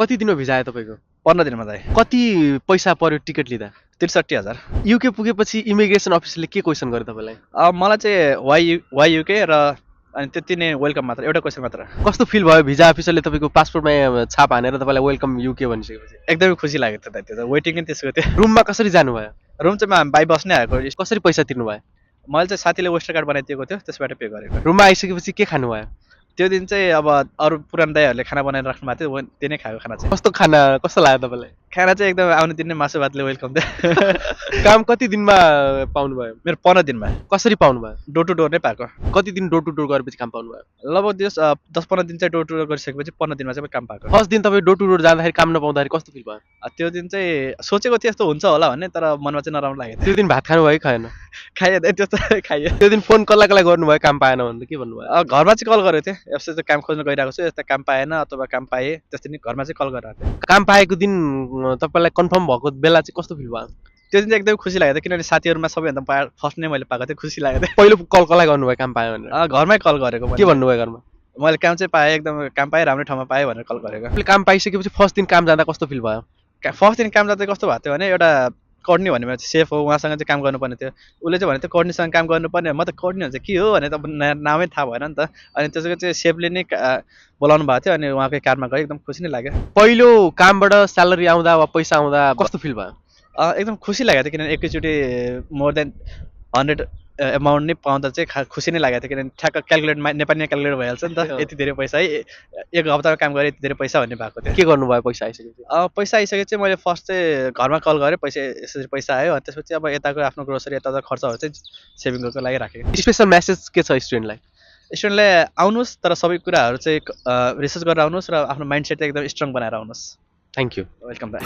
कति दिनमा भिजा आयो तपाईँको? 15 दिनमा दाइ। कति पैसा पर्यो टिकट लिँदा? 63,000। युके पुगेपछि इमिग्रेसन अफिसले के क्वेसन गर्यो तपाईँलाई? मलाई चाहिँ वाइ युके र अनि त्यति नै वेलकम मात्र, एउटा क्वेसन मात्र। कस्तो फिल भयो भिजा अफिसरले तपाईँको पासपोर्टमा छाप हानेर तपाईँलाई वेलकम युके भनिसकेपछि? एकदमै खुसी लाग्यो त दाइ, त्यो त वेटिङ नै त्यसको थियो। रुममा कसरी जानुभयो? रुम चाहिँ हामी बाई बस नै आएको। कसरी पैसा तिर्नुभयो? मैले चाहिँ साथीले वेस्टर कार्ड बनाइदिएको थियो, त्यसबाट पे गरेको। रुममा आइसकेपछि के खानुभयो? त्यो दिन चाहिँ अब अरू पुरानो दाइहरूले खाना बनाएर राख्नु भएको थियो, त्यही नै खाएको खाना चाहिँ। कस्तो खाना कस्तो लाग्यो तपाईँलाई? खाना चाहिँ एकदम आउने दिन नै मासु भातले वेलकम थियो। काम कति दिनमा पाउनुभयो? मेरो 15 दिनमा। कसरी पाउनुभयो? डोर टु डोर नै पाएको। कति दिन डोर टु डोर गरेपछि काम पाउनुभयो? लगभग 10-15 दिन चाहिँ डोर टु डोर गरिसकेपछि 15 दिनमा चाहिँ काम पाएको। फर्स्ट दिन तपाईँ डोर टु डोर जाँदाखेरि काम नपाउँदाखेरि कस्तो फिल भयो? त्यो दिन चाहिँ सोचेको थिएँ यस्तो हुन्छ होला भन्ने, तर मनमा चाहिँ नराम्रो लागेको त्यो दिन भात खानुभयो कि खाएन? खाएँ त्यो त खाइयो। त्यो दिन फोन कसलाई गर्नुभयो काम पाएन भनेर के भन्नुभयो? घरमा चाहिँ कल गरेको थिएँ, यस्तो यस्तो काम खोज्न गइरहेको छु, यस्तो काम पाएन अथवा काम पाएँ, त्यस्तै नि घरमा चाहिँ कल गरिरहेको थिएँ। काम पाएको दिन तपाईँलाई कन्फर्म भएको बेला चाहिँ कस्तो फिल भयो? त्यो दिन चाहिँ एकदमै खुसी लागेको थियो, किनभने साथीहरूमा सबैभन्दा फर्स्ट नै मैले पाएको थिएँ, खुसी लागेको थियो। पहिलो कल कसलाई गर्नुभयो काम पायो भनेर? घरमै कल गरेको। के भन्नुभयो घरमा? मैले काम चाहिँ पाएँ, एकदम काम पाएँ, राम्रो ठाउँमा पाएँ भनेर कल गरेको। तपाईँले काम पाइसकेपछि फर्स्ट दिन काम जाँदा कस्तो फिल भयो? फर्स्ट दिन काम जाँदा कस्तो भएको थियो भने, एउटा कर्नी भन्ने सेफ हो, उहाँसँग चाहिँ काम गर्नुपर्ने थियो। उसले चाहिँ भनेको थियो कर्नीसँग काम गर्नुपर्ने। म त कर्नी हुन्छ के हो भने त नामै थाहा भएन नि त। अनि त्यसको चाहिँ सेफले नै बोलाउनु भएको थियो, अनि उहाँकै कारमा गएँ, एकदम खुसी नै लाग्यो। पहिलो कामबाट स्यालेरी आउँदा वा पैसा आउँदा कस्तो फिल भयो? एकदम खुसी लागेको थियो, किनभने एकैचोटि मोर देन 100 एमाउन्ट नै पाउँदा चाहिँ खुसी नै लागेको थियो, किनभने ठ्याक्क नेपालीमा क्यालकुलेट भइहाल्छ नि त। यति धेरै पैसा है, एक हप्तामा काम गरेँ यति धेरै पैसा भन्ने भएको थियो। के गर्नुभयो पैसा आइसकेपछि? पैसा आइसकेपछि चाहिँ मैले फर्स्ट चाहिँ घरमा कल गरेँ, पैसा यसरी पैसा आयो, अनि त्यसपछि अब यताको आफ्नो ग्रोसरी यता खर्चहरू चाहिँ सेभिङको लागि राखेको। स्पेसल मेसेज के छ स्टुडेन्टलाई? स्टुडेन्टलाई आउनुहोस्, तर सबै कुराहरू चाहिँ रिसर्च गरेर आउनुहोस् र आफ्नो माइन्डसेट एकदम स्ट्रङ बनाएर आउनुहोस्। Thank you. वेलकम दाइ।